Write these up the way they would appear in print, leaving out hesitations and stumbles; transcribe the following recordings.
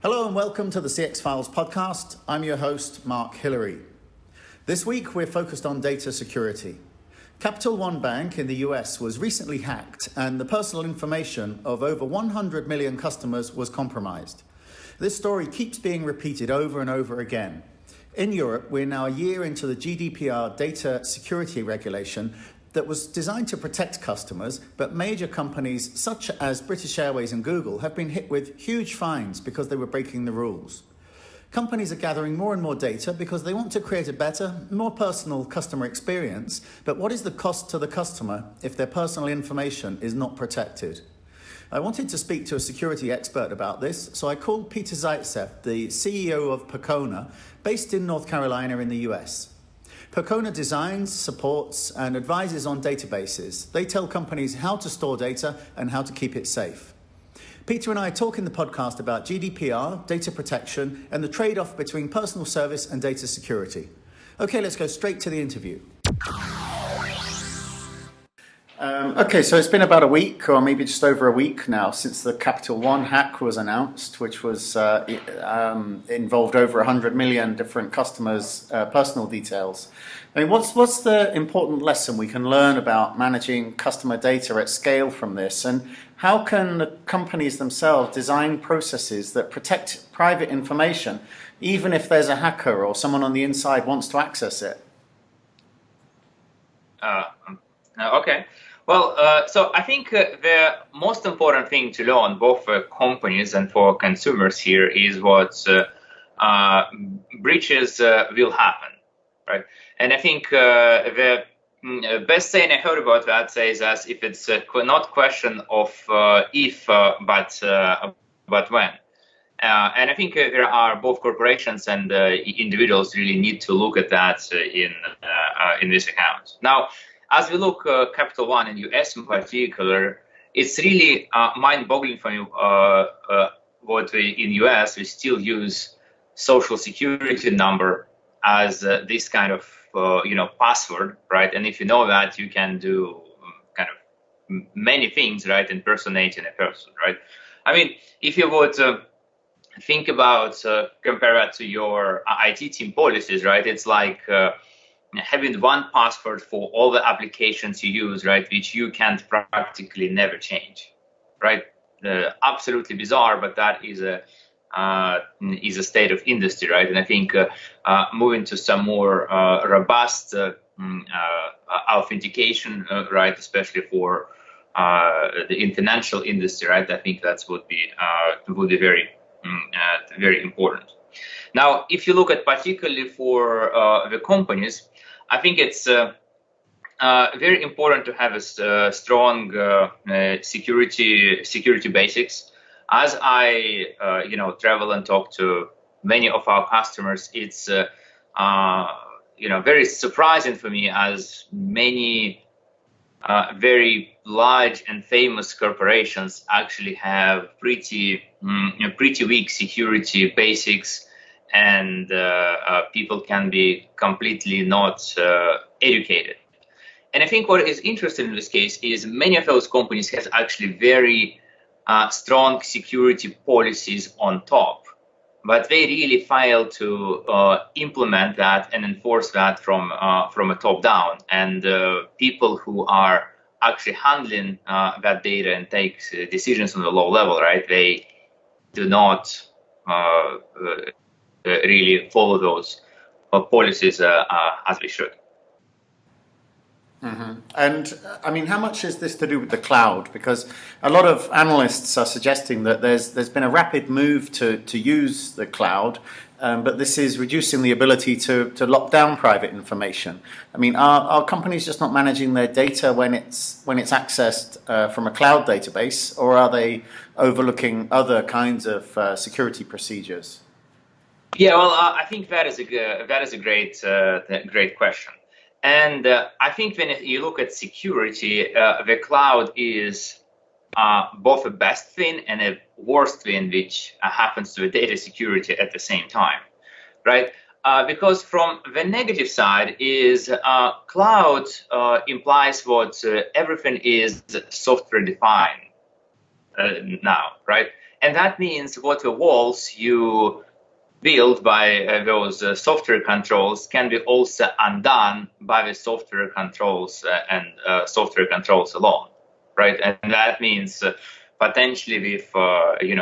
Hello and welcome to the CX Files podcast. I'm your host, Mark Hillary. This week we're focused on data security. Capital One Bank in the US was recently hacked and the personal information of over 100 million customers was compromised. This story keeps being repeated over and over again. In Europe, we're now a year into the GDPR data security regulation that was designed to protect customers, but major companies such as British Airways and Google have been hit with huge fines because they were breaking the rules. Companies are gathering more and more data because they want to create a better, more personal customer experience, but what is the cost to the customer if their personal information is not protected? I wanted to speak to a security expert about this, so I called Peter Zaitsev, the CEO of Percona, based in North Carolina in the US. Percona designs, supports, and advises on databases. They tell companies how to store data and how to keep it safe. Peter and I talk in the podcast about GDPR, data protection, and the trade-off between personal service and data security. Okay, let's go straight to the interview. Okay, so it's been about a week, or maybe just over a week now, since the Capital One hack was announced, which was involved over 100 million different customers' personal details. I mean, what's the important lesson we can learn about managing customer data at scale from this, and how can the companies themselves design processes that protect private information, even if there's a hacker or someone on the inside wants to access it? Okay. Well, so I think the most important thing to learn both for companies and for consumers here is what breaches will happen, right? And I think the best saying I heard about that says that if it's not question of if, but when. And I think there are both corporations and individuals really need to look at that in this account. Now, as we look Capital One in US in particular, it's really mind-boggling for me what we in US we still use social security number as this kind of password, right? And if you know that, you can do kind of many things, right? Impersonating a person, right? I mean, if you would think about compare that to your IT team policies, right? It's like having one password for all the applications you use, right, which you can practically never change, right? Absolutely bizarre, but that is a state of industry, right? And I think moving to some more robust authentication, right, especially for the financial industry, right? I think that would be very important. Now, if you look at particularly for the companies, I think it's very important to have a strong security basics. As I travel and talk to many of our customers, it's very surprising for me as many very large and famous corporations actually have pretty weak security basics. And people can be completely not educated. And I think what is interesting in this case is many of those companies have actually very strong security policies on top, but they really fail to implement that and enforce that from a top down. And people who are actually handling that data and take decisions on the low level, right? They do not really follow those policies as we should. Mm-hmm. And I mean, how much is this to do with the cloud? Because a lot of analysts are suggesting that there's been a rapid move to use the cloud, but this is reducing the ability to lock down private information. I mean, are companies just not managing their data when it's accessed from a cloud database, or are they overlooking other kinds of security procedures? Yeah, well, I think that is a great question. And I think when you look at security, the cloud is both a best thing and a worst thing, which happens to the data security at the same time, right? Because from the negative side is cloud implies what everything is software defined now, right? And that means what the walls you built by those software controls can be also undone by the software controls and software controls alone, right? And that means potentially with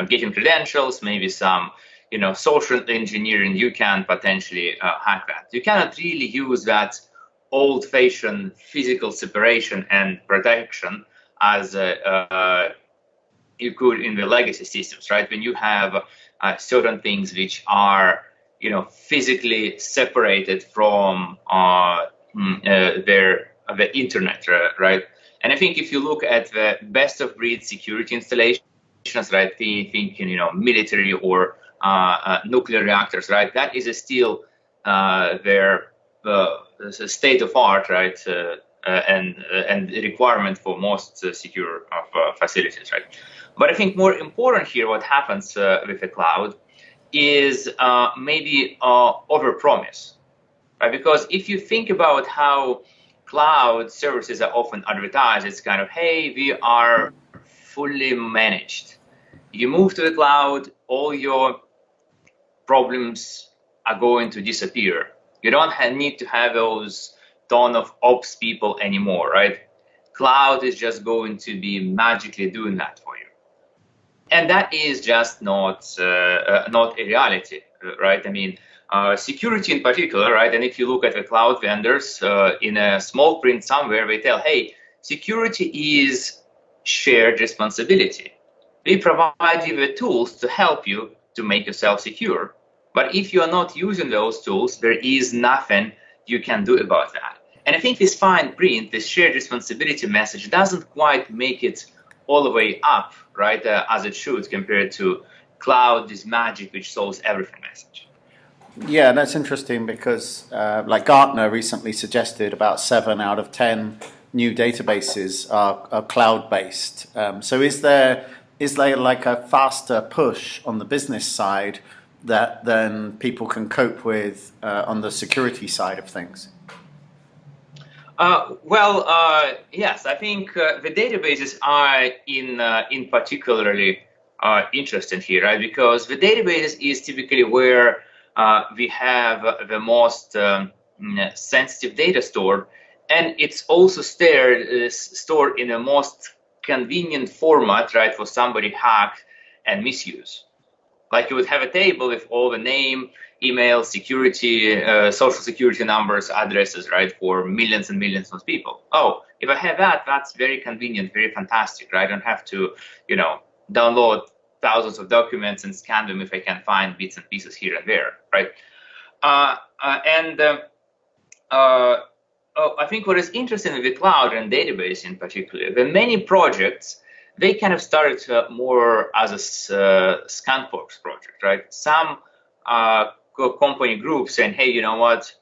getting credentials, maybe some social engineering, you can potentially hack that. You cannot really use that old-fashioned physical separation and protection as you could in the legacy systems, right? When you have certain things which are, physically separated from the internet, right? And I think if you look at the best of breed security installations, right, thinking, military or nuclear reactors, right? That is still their state of art, right? And requirement for most secure facilities, right? But I think more important here, what happens with the cloud is maybe overpromise, right? Because if you think about how cloud services are often advertised, it's kind of, hey, we are fully managed. You move to the cloud, all your problems are going to disappear. You don't need to have those ton of ops people anymore, right? Cloud is just going to be magically doing that for you. And that is just not a reality, right? I mean, security in particular, right? And if you look at the cloud vendors in a small print somewhere, they tell, hey, security is shared responsibility. We provide you the tools to help you to make yourself secure. But if you are not using those tools, there is nothing you can do about that. And I think this fine print, this shared responsibility message doesn't quite make it all the way up, right, as it should, compared to cloud, this magic which solves everything message. Yeah, that's interesting because like Gartner recently suggested about 7 out of 10 new databases are cloud-based. So is there like a faster push on the business side that then people can cope with on the security side of things? Yes, I think the databases are in particularly interesting here, right? Because the databases is typically where we have the most sensitive data stored, and it's also stored in the most convenient format, right, for somebody hack and misuse. Like you would have a table with all the name, email, security, social security numbers, addresses, right, for millions and millions of people. Oh, if I have that, that's very convenient, very fantastic, right? I don't have to, download thousands of documents and scan them if I can find bits and pieces here and there, right? I think what is interesting with the cloud and database in particular, the many projects, they kind of started more as a sandbox project, right? Some company groups saying, hey, you know what?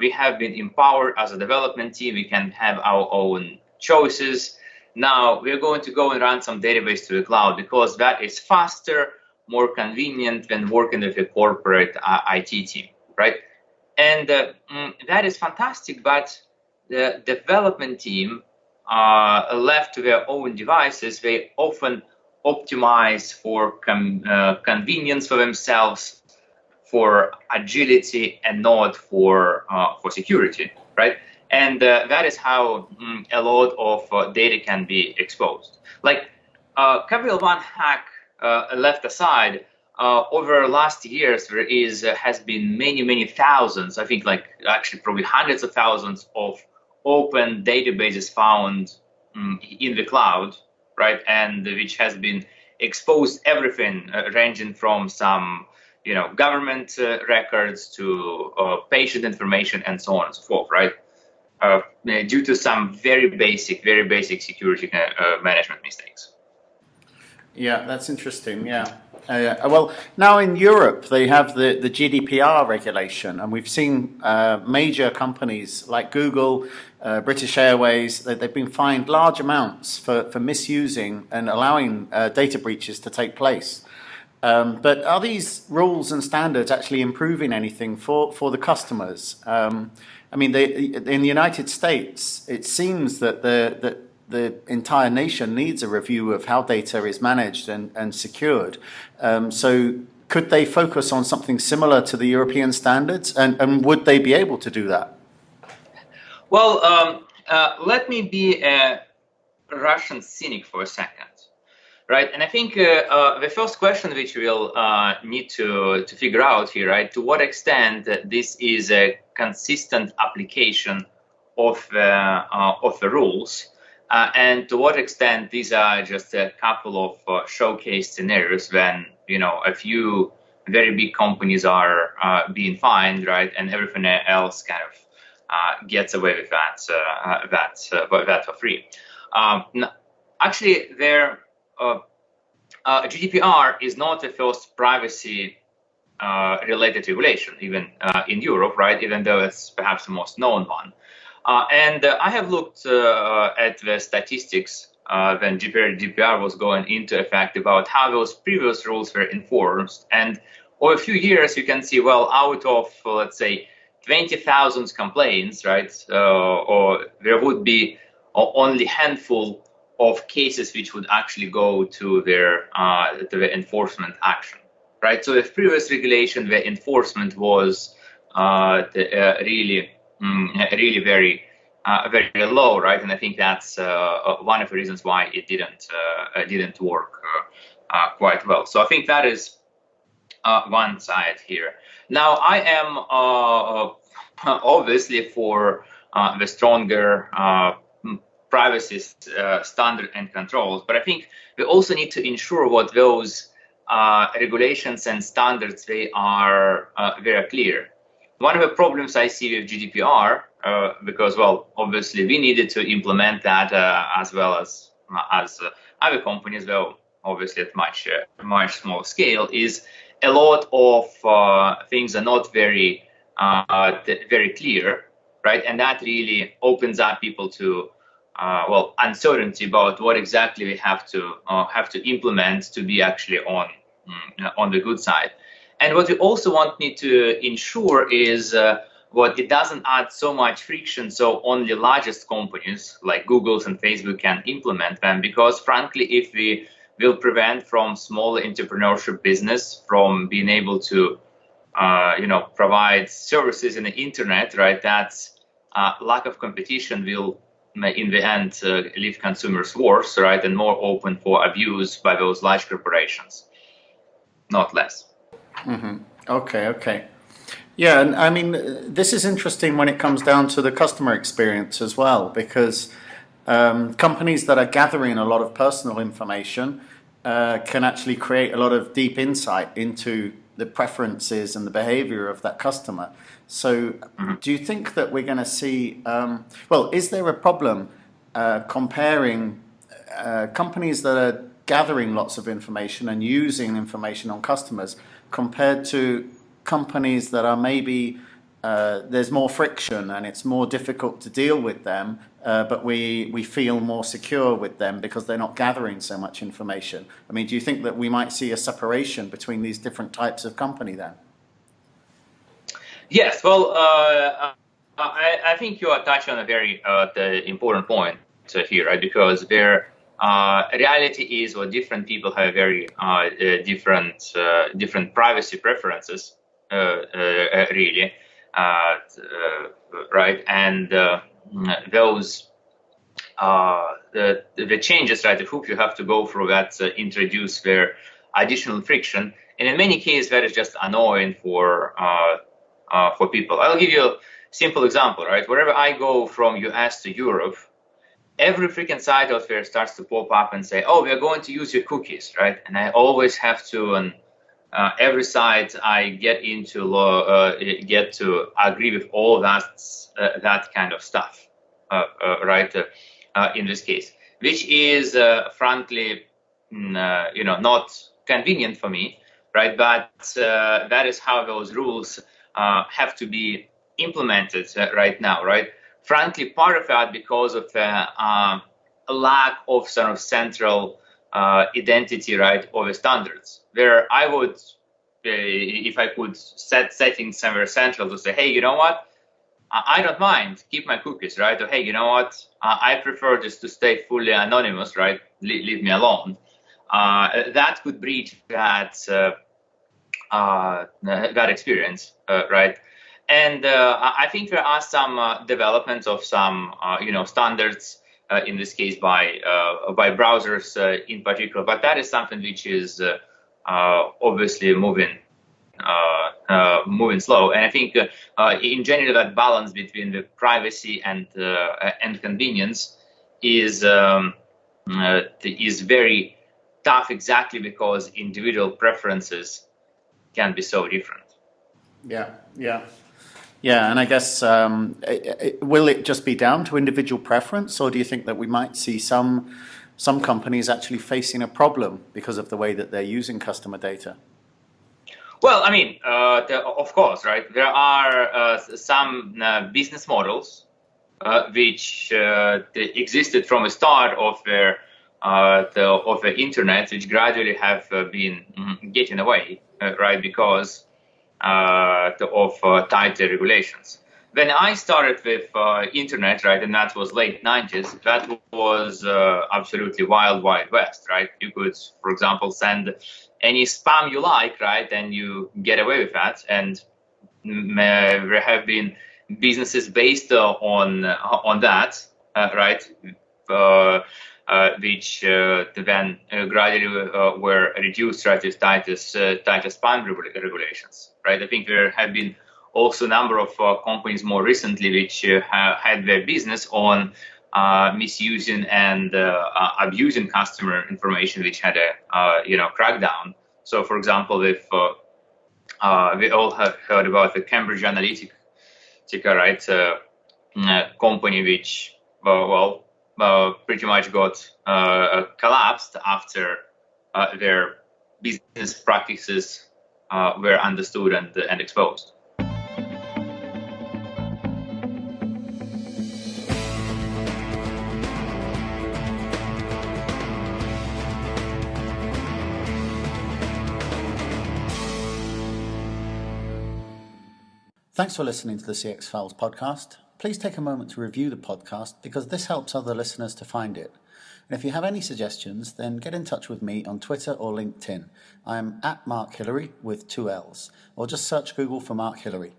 We have been empowered as a development team. We can have our own choices. Now we're going to go and run some database to the cloud because that is faster, more convenient than working with a corporate IT team, right? And that is fantastic, but the development team left to their own devices, they often optimize for convenience for themselves, for agility, and not for security, right? And that is how a lot of data can be exposed. Like Capital One hack left aside, over last years there has been many thousands, I think like actually probably hundreds of thousands of open databases found in the cloud, right? And which has been exposed everything ranging from some government records to patient information and so on and so forth, right? Due to some very basic security management mistakes. Yeah, that's interesting. Yeah. Well, now in Europe, they have the GDPR regulation, and we've seen major companies like Google, British Airways, they've been fined large amounts for misusing and allowing data breaches to take place. But are these rules and standards actually improving anything for the customers? I mean, in the United States, it seems that the entire nation needs a review of how data is managed and secured. So could they focus on something similar to the European standards, and would they be able to do that? Well, let me be a Russian cynic for a second, right? And I think the first question which we'll need to figure out here, right, to what extent this is a consistent application of the rules, and to what extent these are just a couple of showcase scenarios when a few very big companies are being fined, right, and everything else kind of gets away with that for free. Actually, GDPR is not the first privacy related regulation, even in Europe, right? Even though it's perhaps the most known one. And I have looked at the statistics when GDPR was going into effect about how those previous rules were enforced. And over a few years, you can see, well, out of, let's say, 20,000 complaints, right, or there would be only handful of cases which would actually go to the enforcement action, right? So the previous regulation, the enforcement was really very low, right? And I think that's one of the reasons why it didn't work quite well. So I think that is one side here. Now I am obviously for the stronger privacy standard and controls, but I think we also need to ensure what those regulations and standards, they are very clear. One of the problems I see with GDPR, because, well, obviously we needed to implement that as well as other companies, though obviously at much smaller scale, is a lot of things are not very clear, right? And that really opens up people to uncertainty about what exactly we have to implement to be actually on the good side. And what we also need to ensure is what it doesn't add so much friction, so only largest companies like Google's and Facebook can implement them, because frankly, if we will prevent from small entrepreneurship business from being able to provide services in the internet, right, that's lack of competition will in the end leave consumers worse, right, and more open for abuse by those large corporations, not less. Mm-hmm. Okay. Yeah, and I mean, this is interesting when it comes down to the customer experience as well, because companies that are gathering a lot of personal information can actually create a lot of deep insight into the preferences and the behavior of that customer. So do you think that we're going to see, is there a problem comparing companies that are gathering lots of information and using information on customers compared to companies that are maybe there's more friction and it's more difficult to deal with them, but we feel more secure with them because they're not gathering so much information? I mean, do you think that we might see a separation between these different types of company then? Yes, well, I think you are touching on a very important point here, right? Because reality is, or different people have very different privacy preferences, really, right? And those the changes, right? The hoop you have to go through that introduce their additional friction, and in many cases that is just annoying for people. I'll give you a simple example, right? Wherever I go from US to Europe, every freaking site out there starts to pop up and say, "Oh, we are going to use your cookies," right? And I always have to, on every site I get to agree with all that kind of stuff, right? In this case, which is frankly, not convenient for me, right? But that is how those rules have to be implemented right now, right? Frankly, part of that because of the lack of sort of central identity, right, of the standards. Where I would, if I could set settings somewhere central to say, hey, you know what? I don't mind, keep my cookies, right? Or hey, you know what? I prefer just to stay fully anonymous, right? Leave me alone. That could breach that experience, right? And I think there are some developments of some, standards in this case by browsers in particular, but that is something which is obviously moving slow. And I think in general that balance between the privacy and convenience is very tough, exactly because individual preferences can be so different. Yeah, and I guess will it just be down to individual preference, or do you think that we might see some companies actually facing a problem because of the way that they're using customer data? Well, I mean, of course, right? There are some business models which existed from the start of the internet, which gradually have been getting away, right? Because of tighter regulations. When I started with internet, right, and that was late 90s, that was absolutely wild west, right? You could, for example, send any spam you like, right, and you get away with that. And there have been businesses based on that, right, which then gradually were reduced, right, with tighter spam regulations, right? I think there have been also a number of companies more recently which had their business on misusing and abusing customer information, which had a crackdown. So, for example, if we all have heard about the Cambridge Analytica, right, company which pretty much got collapsed after their business practices were understood and exposed. Thanks for listening to the CX Files podcast. Please take a moment to review the podcast because this helps other listeners to find it. And if you have any suggestions, then get in touch with me on Twitter or LinkedIn. I'm at Mark Hillary with 2 L's, or just search Google for Mark Hillary.